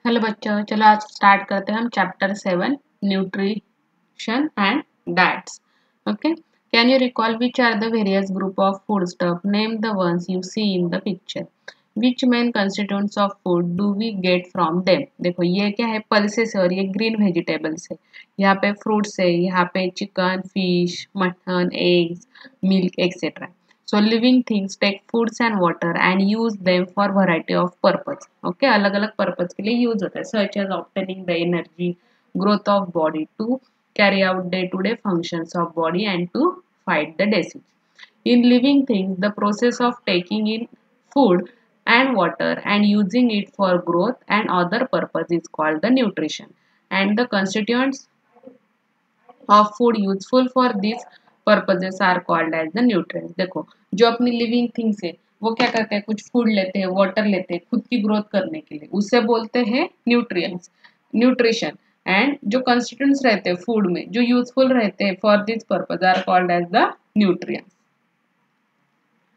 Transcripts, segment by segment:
Hello बच्चों, चलो आज स्टार्ट करते हैं हम chapter 7 nutrition and diets. Okay, can you recall which are the various group of food stuff? Name the ones you see in the picture. Which main constituents of food do we get from them? देखो ये क्या है, pulses है और ये green vegetables है. यहाँ पे फ्रूट्स है, यहाँ पे chicken, fish, mutton, eggs, milk etcetera. So living things take foods and water and use them for variety of purpose. Okay, अलग अलग पर्पज के लिए यूज होता है, such as obtaining the energy, growth of body, to carry out day to day functions of body and to fight the disease. In living things, the process of taking in food and water and using it for growth and other purpose is called the nutrition. And the constituents of food useful for these purposes are called as the nutrients. देखो, जो अपनी living things है वो क्या करते हैं, कुछ food लेते हैं, वाटर लेते हैं खुद की ग्रोथ करने के लिए, उससे बोलते हैं न्यूट्रिएंट्स, न्यूट्रिशन. एंड जो कंस्टिट्यूएंट्स रहते हैं फूड में जो यूजफुल रहते हैं for this purpose are called as the nutrients.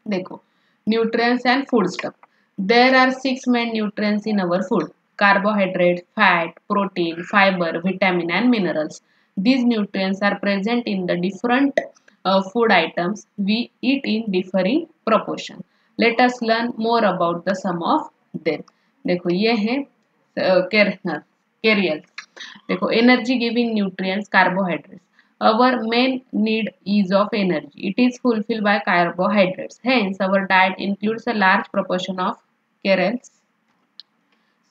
देखो, nutrients and food stuff. There are 6 main nutrients in our food: carbohydrate, fat, protein, fiber, vitamin and minerals. These nutrients are present in the different food items we eat in differing proportion. Let us learn more about the sum of them. देखो ये है carrier. देखो, energy giving nutrients carbohydrates. Our main need is of energy. It is fulfilled by carbohydrates. Hence, our diet includes a large proportion of cereals.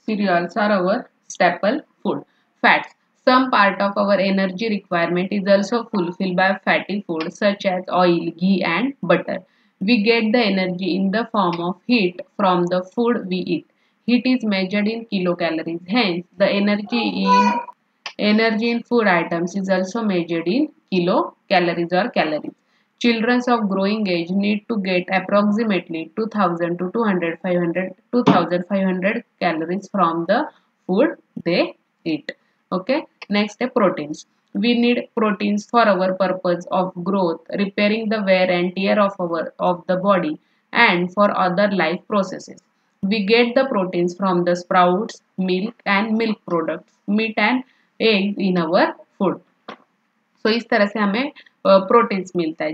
Cereals are our staple food. Fats. Some part of our energy requirement is also fulfilled by fatty foods such as oil, ghee and butter. We get the energy in the form of heat from the food we eat. Heat is measured in kilocalories. Hence, the energy in food items is also measured in kilocalories or calories. Children of growing age need to get approximately 2000 to 2500 calories from the food they eat. Okay, next proteins. We need proteins for our purpose of growth, repairing the wear and tear of the body, and for other life processes. We get the proteins from the sprouts, milk and milk products, meat and eggs in our food. सो इस तरह से हमें proteins मिलता है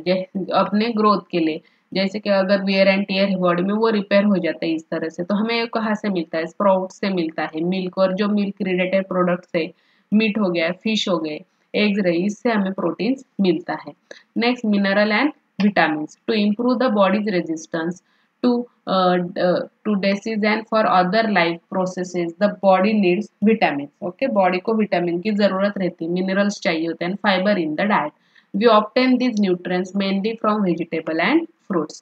अपने growth के लिए. जैसे कि अगर वेयर एंड टियर है बॉडी में, वो रिपेयर हो जाता है इस तरह से. तो हमें कहाँ से मिलता है? स्प्राउट से मिलता है, मिल्क और जो मिल्क रिलेटेड प्रोडक्ट्स है, मीट हो गया, फिश हो गए, एग्स रहे, इससे हमें प्रोटीन्स मिलता है. Next, mineral and vitamin. To improve the body's resistance to disease and for other life processes the body needs vitamins. Okay, body को विटामिन की जरूरत रहती है, मिनरल्स चाहिए होते हैं, fibre in the diet. We obtain these nutrients mainly from vegetable and fruits.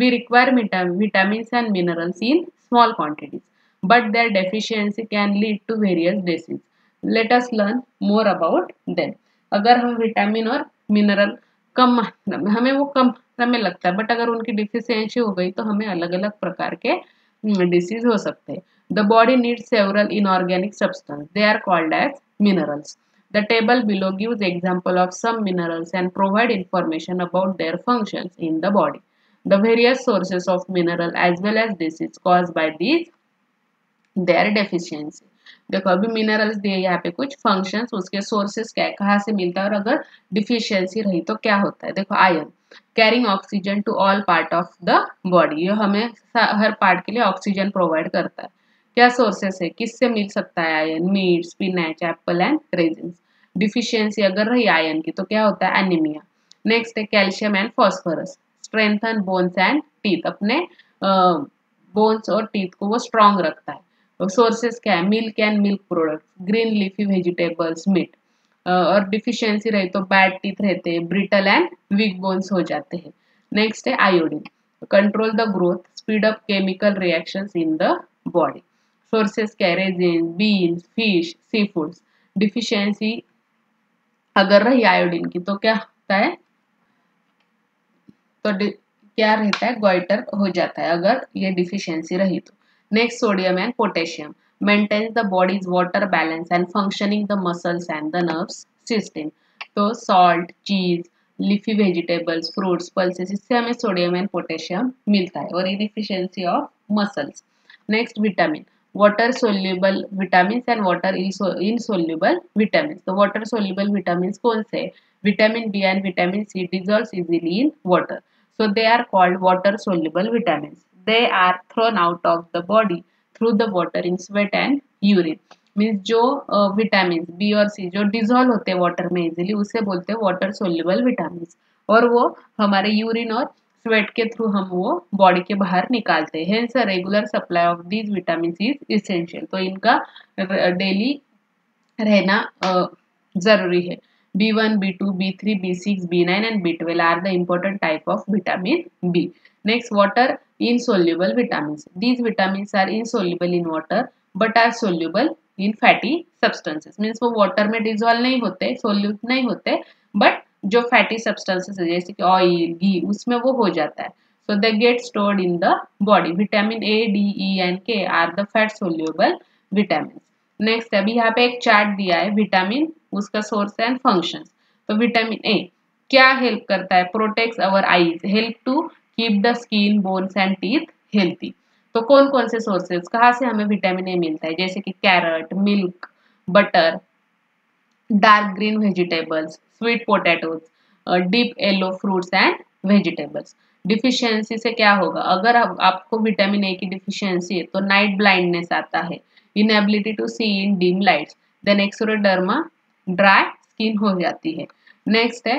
We require vitamins and minerals in small quantities, but their deficiency can lead to various diseases. Let us learn more about them. अगर हम vitamin और mineral कम मात्रा में, हमें वो कम मात्रा में लगता है, बट अगर उनकी डिफिशियंसी हो गई तो हमें अलग अलग प्रकार के डिसीज हो सकते हैं. The body needs several inorganic substance, they are called as minerals. The table below gives example of some minerals and provide information about their functions in the body. The various sources of mineral as well as disease caused by these their deficiency. देखो, अभी minerals दिए यहाँ पे, कुछ functions, उसके sources क्या है, कहाँ से मिलता है और अगर डिफिशियंसी रही तो क्या होता है. देखो, iron carrying oxygen to all part of the body, ये हमें हर पार्ट के लिए ऑक्सीजन प्रोवाइड करता है. क्या सोर्सेस है, किससे मिल सकता है iron? Meat, spinach, apple and raisins. Deficiency अगर रही आयरन की तो क्या होता है? एनीमिया. नेक्स्ट है calcium and phosphorus, strengthen bones and teeth, अपने बोन्स और टीथ को वो स्ट्रॉन्ग रखता है. सोर्सेस क्या है? Milk and milk products, green leafy vegetables, meat. और डिफिशियंसी रही तो बैड टीथ रहते हैं, ब्रिटल एंड वीक बोन्स हो जाते हैं. नेक्स्ट है iodine, control the growth, speed up chemical reactions in the body. Sources क्या है? Resin, beans, fish, sea foods. Deficiency अगर रही आयोडीन की तो क्या होता है? तो क्या रहता है? गोइटर हो जाता है अगर ये डिफिशियंसी रही तो. Next, sodium and potassium maintains the body's water balance and functioning the muscles and the nerves system. तो सॉल्ट, चीज, लीफी वेजिटेबल्स, फ्रूट्स, पल्सेस, इससे हमें सोडियम एंड पोटेशियम मिलता है. और deficiency of muscles. Next, vitamin. water soluble vitamins and water insoluble vitamins. तो water soluble vitamins कौन से? Vitamin B and vitamin C dissolves easily in water. So they are called water soluble vitamins. They are thrown out of the body through the water in sweat and urine. Means जो vitamin B और सी जो dissolve होते हैं water में easily उसे बोलते हैं water soluble vitamin, और वो हमारे यूरिन और स्वेट के थ्रू हम वो बॉडी के बाहर निकालते हैं। Hence a regular supply of these vitamin is essential. तो इनका डेली रहना जरूरी है। B1, B2, B3, B6, B9 and B12 are the important type of vitamin B. Next, water insoluble vitamins. These vitamins are insoluble in water but are soluble in fatty substances. Means वो water में dissolve नहीं होते, solute नहीं होते, but जो fatty substances है जैसे कि oil, घी उसमें वो हो जाता है। So they get stored in the body. Vitamin A, D, E and K are the fat soluble vitamins. Next अभी यहाँ पे एक चार्ट दिया है विटामिन, उसका सोर्स एंड फंक्शंस। तो विटामिन ए क्या हेल्प करता है? Protects our eyes, help to keep the skin, bones and teeth healthy. तो कौन कौन से सोर्सेज कहाँ से हमें विटामिन ए मिलता है? जैसे कि carrot, milk, butter, dark green vegetables, sweet potatoes, deep yellow fruits and vegetables. Deficiency से क्या होगा? अगर आपको विटामिन ए की डिफिशियंसी है तो नाइट ब्लाइंडनेस आता है, inability to see in dim lights, then xeroderma, dry skin हो जाती है। नेक्स्ट है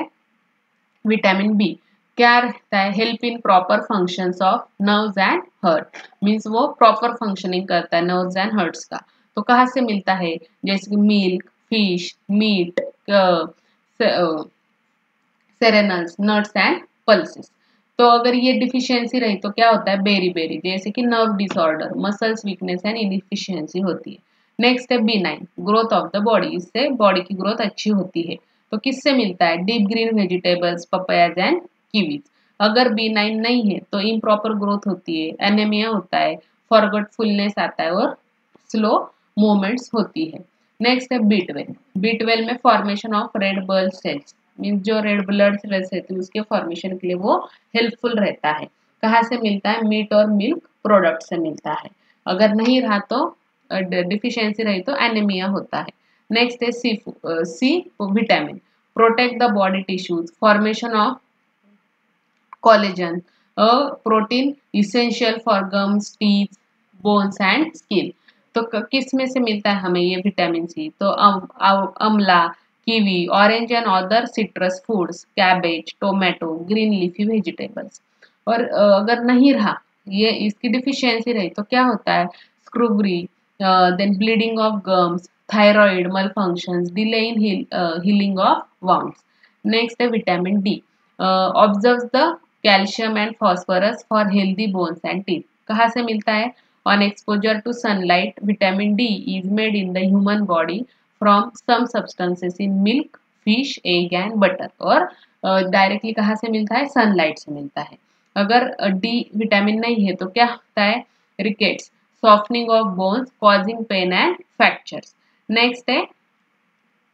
विटामिन बी, क्या रहता है? Help in proper functions of nerves and heart, means वो प्रॉपर फंक्शनिंग करता है नर्व्स एंड हार्ट्स का। तो कहाँ से मिलता है? जैसे कि milk, fish, meat, cereals, nuts and pulses. तो अगर ये डिफिशियंसी रही तो क्या होता है? बेरी बेरी, जैसे कि nerve disorder, muscles weakness and inefficiency होती है। नेक्स्ट है B9, growth of the body, इससे बॉडी की ग्रोथ अच्छी होती है। तो किससे मिलता है? Deep green vegetables, papayas and Kiwis. अगर B9 नहीं है तो इम्प्रॉपर ग्रोथ होती है, एनीमिया होता है, फॉरगेटफुलनेस आता है और स्लो मूवमेंट्स होती है। नेक्स्ट है B12, B12 में formation of red blood cells, means जो रेड ब्लड सेल्स रहती है उसके फॉर्मेशन के लिए वो हेल्पफुल रहता है। कहाँ से मिलता है? मीट और मिल्क प्रोडक्ट से मिलता है। अगर नहीं रहा तो डिफिशियंसी रही तो एनीमिया होता है। नेक्स्ट है C vitamin, protect the body tissues, formation of collagen, a protein essential for gums, teeth, bones and skin. तो किस में से मिलता है हमें ये विटामिन सी? तो amla, kiwi, orange and other citrus foods, cabbage, tomato, green leafy vegetables. और अगर नहीं रहा, ये इसकी डिफिशियंसी रही तो क्या होता है? Scurvy, then bleeding of gums, thyroid malfunctions, delay in healing of wounds. Next है vitamin D, absorb the calcium and phosphorus for healthy bones and teeth. कहाँ से मिलता है? On exposure to sunlight, vitamin D is made in the human body from some substances in milk, fish, egg and butter. और directly कहाँ से मिलता है? Sunlight से मिलता है। अगर डी विटामिन नहीं है तो क्या होता है? Rickets, softening of bones, causing pain and fractures. Next है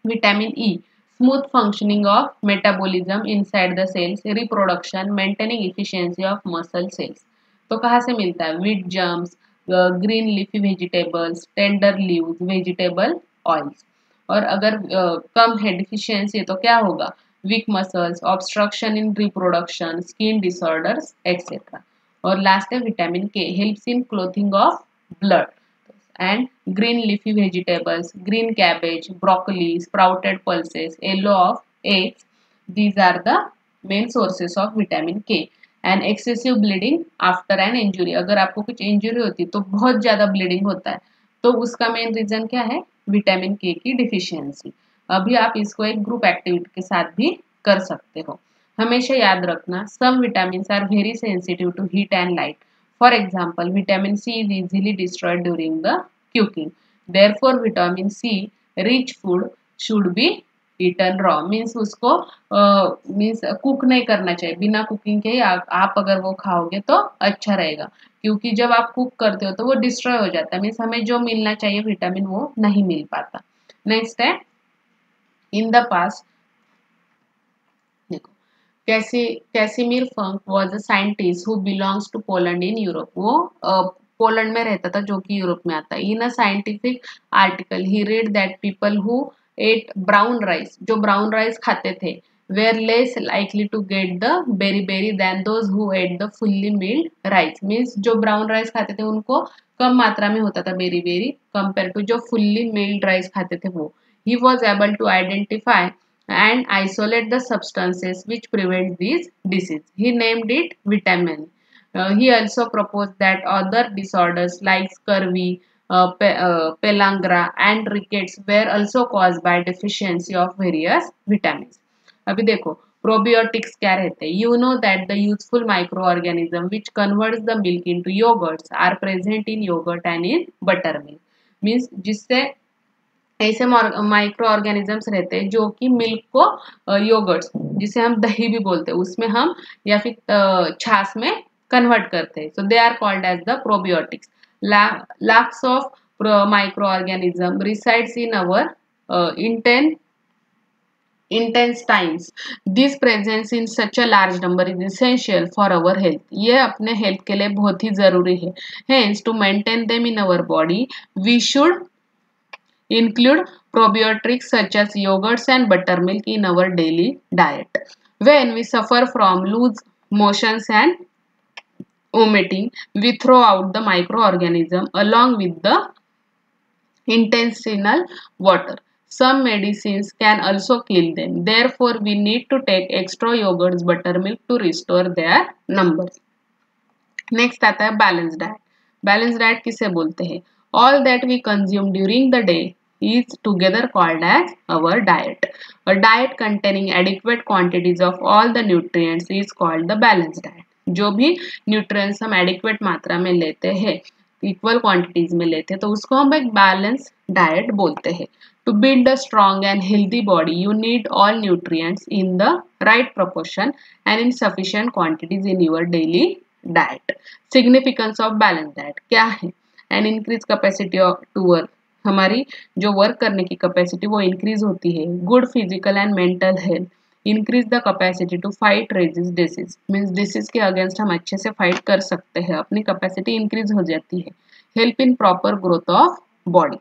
vitamin E, smooth functioning of metabolism inside the cells, reproduction, maintaining efficiency of muscle cells. तो कहाँ से मिलता है? wheat germs, green leafy vegetables, tender leaves, vegetable oils. और अगर कम है deficiency तो क्या होगा? weak muscles, obstruction in reproduction, skin disorders, etc. और लास्ट है विटामिन के, helps in clothing of blood. And green leafy vegetables, green cabbage, broccoli, sprouted pulses, yellow of eggs, these are the main sources of vitamin K. And excessive bleeding after an injury, अगर आपको कुछ injury होती है तो बहुत ज़्यादा bleeding होता है तो उसका मेन रीज़न क्या है? विटामिन के की डिफिशियंसी। अभी आप इसको एक ग्रुप एक्टिविटी के साथ भी कर सकते हो। हमेशा याद रखना, some vitamins are very sensitive to heat and light. For example, vitamin C is easily destroyed during the cooking. Therefore, vitamin C rich food should be eaten raw. Means उसको means कुक नहीं करना चाहिए, बिना cooking के आप अगर वो खाओगे तो अच्छा रहेगा, क्योंकि जब आप कुक करते हो तो वो डिस्ट्रॉय हो जाता है। मीन्स हमें जो मिलना चाहिए विटामिन वो नहीं मिल पाता। नेक्स्ट है इन द पास्ट, देखो Casimir Funk was a scientist who belongs to Poland in Europe. वो पोलैंड में रहता था, जो कि यूरोप में आता है। In a scientific article he read that people who ate brown rice, जो ब्राउन राइस खाते थे, were less likely to get the beriberi then those who ate the fully milled rice. Means जो brown rice खाते थे उनको कम मात्रा में होता था बेरी कंपेयर टू जो फुल्ली मिल्ड राइस खाते थे वो। He was able to identify and isolate the substances which prevent this disease. He named it vitamin. He also proposed that other disorders like scurvy, pellagra and rickets were also caused by deficiency of various vitamins. अभी देखो प्रोबियोटिक्स क्या रहते हैं। You know that the useful micro organism which converts the milk into yoghurts are present in yoghurt and in butter milk. Means जिससे ऐसे micro organisms रहते हैं जो कि मिल्क को योगर्ट्स, जिसे हम दही भी बोलते हैं, उसमें हम या फिर छाछ में कन्वर्ट करते हैं। So they are called as the probiotics. Lakhs of micro organism resides in our intestines. This presence in such a large number is essential for our health. ये अपने हेल्थ के लिए बहुत ही जरूरी है। Hence, to maintain them in our body, we should include probiotics such as yogurts and buttermilk in our daily diet. When we suffer from loose motions and vomiting, we throw out the microorganism along with the intestinal water. Some medicines can also kill them. Therefore, we need to take extra yogurts, buttermilk to restore their numbers. Next आता है balance diet. Balance diet किसे बोलते हैं? All that we consume during the day is together called as our diet. A diet containing adequate quantities of all the nutrients is called the balanced diet. जो भी nutrients हम adequate मात्रा में लेते हैं, इक्वल क्वांटिटीज में लेते हैं, तो उसको हम एक बैलेंस डाइट बोलते हैं। To build a strong and healthy body, you need all nutrients in the right proportion and in sufficient quantities in your daily diet. Significance of balanced diet क्या है? An increased capacity to work, हमारी जो work करने की capacity वो increase होती है। Good physical and mental health, increase the capacity to fight resist disease, means disease के अगेंस्ट हम अच्छे से फाइट कर सकते हैं, अपनी कैपेसिटी इंक्रीज हो जाती है। Help in proper growth of body.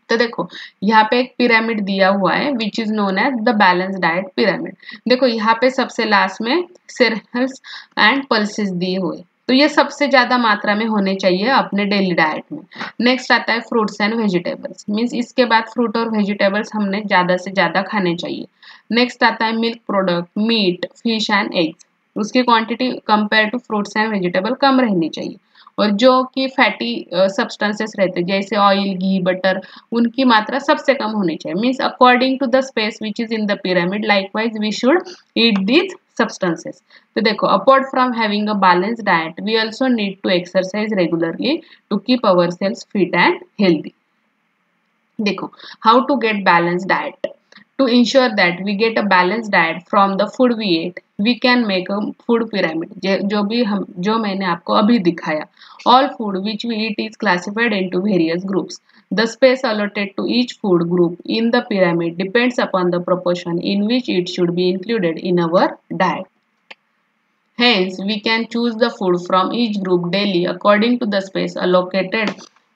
तो देखो यहाँ पे एक पिरामिड दिया हुआ है which is known as the balance diet pyramid. देखो यहाँ पे सबसे लास्ट में सीरियल्स एंड पल्सेस दिए हुए, तो ये सबसे ज्यादा मात्रा में होने चाहिए अपने डेली डाइट में। नेक्स्ट आता है फ्रूट्स एंड वेजिटेबल्स, मीन्स इसके बाद फ्रूट और वेजिटेबल्स हमने ज्यादा से ज्यादा खाने चाहिए। नेक्स्ट आता है milk product, meat, fish and eggs, उसकी quantity compare to fruits and vegetable कम रहनी चाहिए। और जो कि फैटी सब्सटेंसेस रहते हैं जैसे ऑयल, घी, बटर, उनकी मात्रा सबसे कम होनी चाहिए। Means according to the space which is in the pyramid, likewise we should eat these substances. तो देखो apart from having a balanced diet, we also need to exercise regularly to keep ourselves fit and healthy. देखो how to get balanced diet. To ensure that we get a balanced diet from the food we eat, we can make a food pyramid. जो मैंने आपको अभी दिखाया. All food which we eat is classified into various groups. The space allotted to each food group in the pyramid depends upon the proportion in which it should be included in our diet. Hence, we can choose the food from each group daily according to the space allotted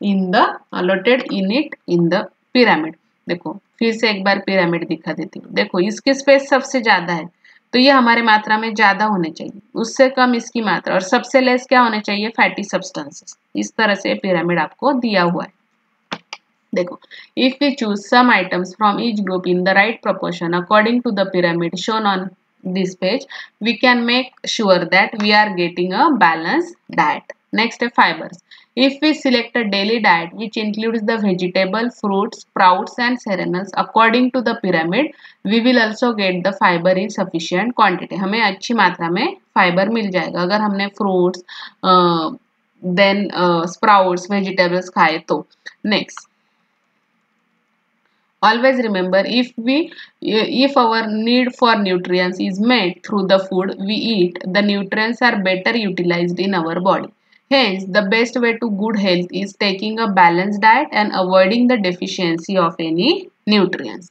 in the pyramid. देखो फिर से एक बार pyramid दिखा देती हूँ। देखो इसकी space सबसे ज्यादा है तो ये हमारे मात्रा में ज्यादा होने चाहिए, उससे कम इसकी मात्रा, और सबसे लेस क्या होने चाहिए? Fatty substances. इस तरह से पिरामिड आपको दिया हुआ है। देखो if we choose some items from each group in the right proportion according to the pyramid shown on this page, we can make sure that we are getting a balanced diet. Next, fibers. If we select a daily diet which includes the vegetable, fruits, sprouts and cereals according to the pyramid, we will also get the fiber in sufficient quantity. हमें अच्छी मात्रा में fibre मिल जाएगा अगर हमने fruits then sprouts vegetables खाए तो। Next, always remember, if our need for nutrients is met through the food we eat, the nutrients are better utilized in our body. Hence, the best way to good health is taking a balanced diet and avoiding the deficiency of any nutrients.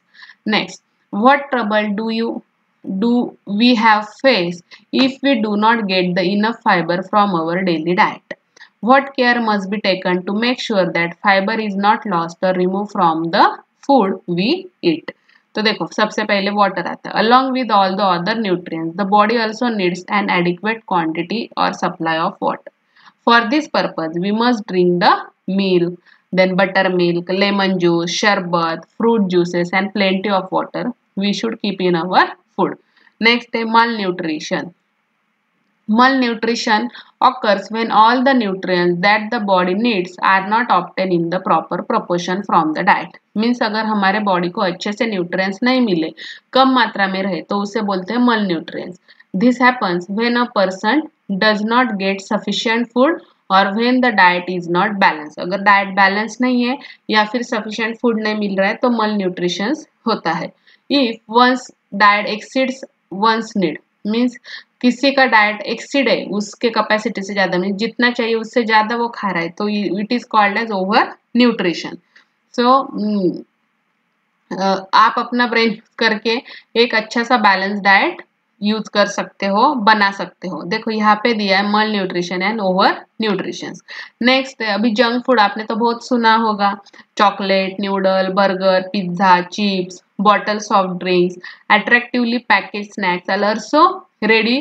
Next, what trouble do we have faced if we do not get the enough fiber from our daily diet? What care must be taken to make sure that fiber is not lost or removed from the food we eat? तो देखो सबसे पहले water आता है. Along with all the other nutrients, the body also needs an adequate quantity or supply of water. For this purpose, we must drink the milk, then buttermilk, lemon juice, sharbat, fruit juices, and plenty of water we should keep in our food. Next, malnutrition. Malnutrition occurs when all the nutrients that the body needs are not obtained in the proper proportion from the diet. Means अगर हमारे body को अच्छे से nutrients नहीं मिले, कम मात्रा में रहे, तो उसे बोलते हैं malnutrients. This happens when a person does not get sufficient food or when the diet is not balanced. अगर डाइट बैलेंस नहीं है या फिर सफिशिएंट फूड नहीं मिल रहा है तो malnutrition होता है. If one's diet exceeds one's need, means किसी का डाइट एक्सीड है उसके कैपेसिटी से ज्यादा, मीन जितना चाहिए उससे ज्यादा वो खा रहा है, तो it is called as over nutrition. So आप अपना ब्रेन करके एक अच्छा सा बैलेंस डाइट यूज कर सकते हो, बना सकते हो. देखो यहाँ पे दिया है मल nutrition and over nutrition. Next है अभी जंक फूड. आपने तो बहुत सुना होगा, chocolate, noodle, burger, pizza, chips, bottle soft drinks, attractively packaged snacks are also ready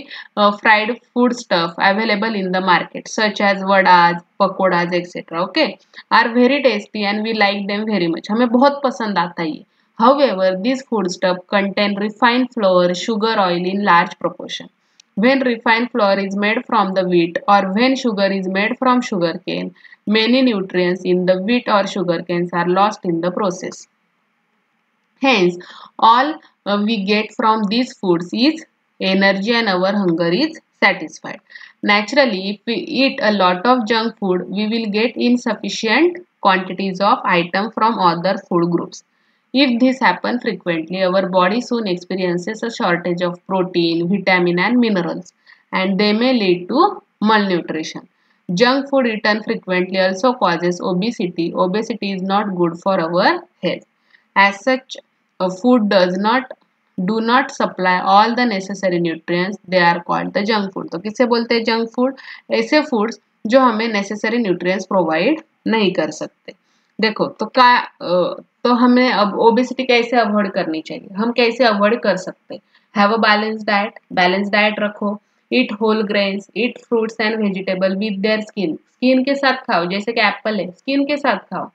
fried food stuff available in the market such as vadas, pakodas, etc. Okay, are very tasty and we like them very much. हमें बहुत पसंद आता है ये. However, these food stuff contain refined flour, sugar, oil in large proportion. When refined flour is made from the wheat or when sugar is made from sugarcane, many nutrients in the wheat or sugarcanes are lost in the process. Hence, all we get from these foods is energy and our hunger is satisfied. Naturally, if we eat a lot of junk food, we will get insufficient quantities of items from other food groups. If this happens frequently, our body soon experiences a shortage of protein, vitamin and minerals, and they may lead to malnutrition. Junk food eaten frequently also causes obesity. Obesity is not good for our health. As such, a food do not supply all the necessary nutrients. They are called the junk food. तो किसे बोलते हैं junk food? ऐसे foods जो हमें necessary nutrients provide नहीं कर सकते. देखो तो हमें अब ओबेसिटी कैसे अवॉइड करनी चाहिए, हम कैसे अवॉइड कर सकते? हैव अ बैलेंस डाइट रखो. Eat whole grains, eat fruits and vegetable with their skin के साथ खाओ. जैसे कि एप्पल है, स्किन के साथ खाओ.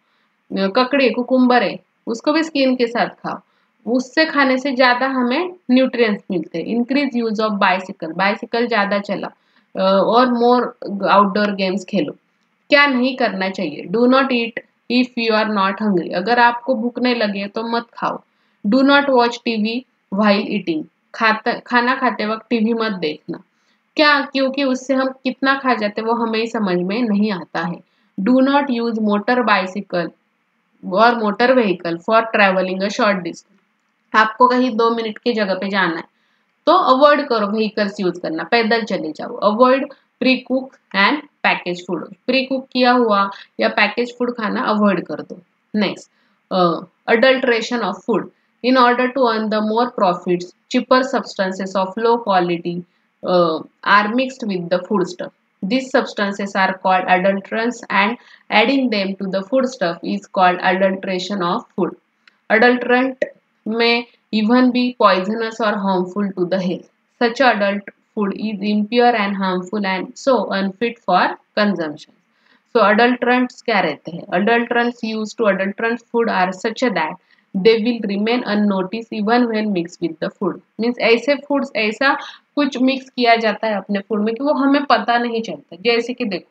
ककड़ी, कुकुम्बर है, उसको भी स्किन के साथ खाओ. उससे खाने से ज्यादा हमें न्यूट्रिएंट्स मिलते हैं. इंक्रीज यूज ऑफ बाइसिकल ज्यादा चला और मोर आउटडोर गेम्स खेलो. क्या नहीं करना चाहिए? Do not eat if you are not hungry. अगर आपको भूख नहीं लगी तो मत खाओ. Do not watch TV while eating. खाना खाते वक्त टीवी मत देखना. क्या? क्योंकि उससे हम कितना खा जाते वो हमें समझ में नहीं आता है. Do not use motor bicycle और motor vehicle for travelling a short distance. आपको कहीं 2 मिनट की जगह पे जाना है तो अवॉइड करो व्हीकल्स यूज करना, पैदल चले जाओ. Avoid pre cook and package food. Pre cook किया हुआ या पैकेज फूड खाना अवॉइड कर दो. Next, adulteration of food. In order to earn the more profits, cheaper substances of low quality are mixed with the foodstuff. These substances are called adulterants and adding them to the foodstuff is called adulteration of food. Adulterant may even be poisonous or harmful to the health. Such adult food is impure and harmful and so unfit for consumption. So adulterants क्या रहते हैं? Adulterants used to adulterant food are such that they will remain unnoticed even when mixed with the food. Means ऐसे foods ऐसा कुछ mix किया जाता है अपने फूड में कि वो हमें पता नहीं चलता. जैसे कि देखो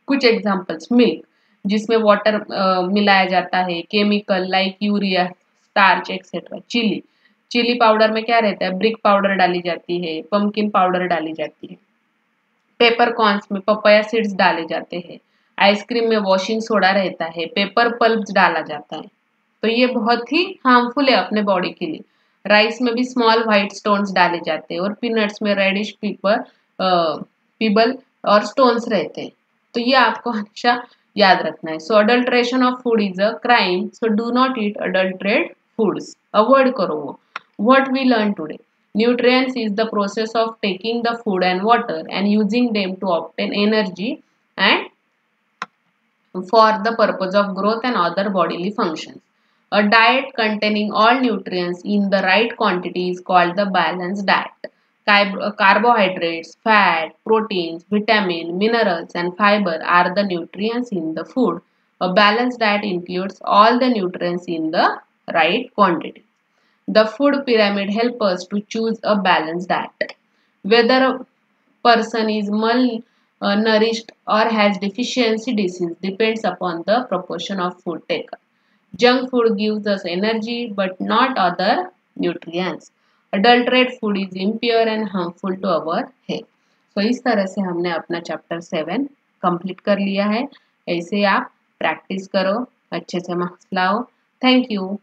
कुछ एग्जांपल्स, मिल्क जिसमें वाटर मिलाया जाता है, chemical like urea, starch etcetera. Chilli powder में क्या रहता है? ब्रिक पाउडर डाली जाती है, पम्पकिन पाउडर डाली जाती है. पेपर कॉर्न्स में पपाया सीड्स डाले जाते हैं. आइसक्रीम में वॉशिंग सोडा रहता है, पेपर पल्प डाला जाता है. तो ये बहुत ही हार्मफुल है अपने बॉडी के लिए. राइस में भी स्मॉल व्हाइट स्टोन्स डाले जाते हैं और पीनट्स में रेडिश पीबल और स्टोन्स रहते हैं. तो ये आपको हमेशा याद रखना है. So adulteration of food is a crime. So do not eat adulterate foods. Avoid करो वो. What we learn today. Nutrients is the process of taking the food and water and using them to obtain energy and for the purpose of growth and other bodily functions. A diet containing all nutrients in the right quantity is called the balanced diet. Carbohydrates, fat, proteins, vitamin, minerals, and fiber are the nutrients in the food. A balanced diet includes all the nutrients in the right quantity. The food pyramid helps us to choose a balanced diet. Whether a person is malnourished or has deficiency disease depends upon the proportion of food taken. Junk food gives us energy but not other nutrients. Adulterated food is impure and harmful to our health. So इस तरह से हमने अपना chapter 7 complete कर लिया है. ऐसे आप प्रैक्टिस करो, अच्छे से मार्क्स लाओ. Thank you.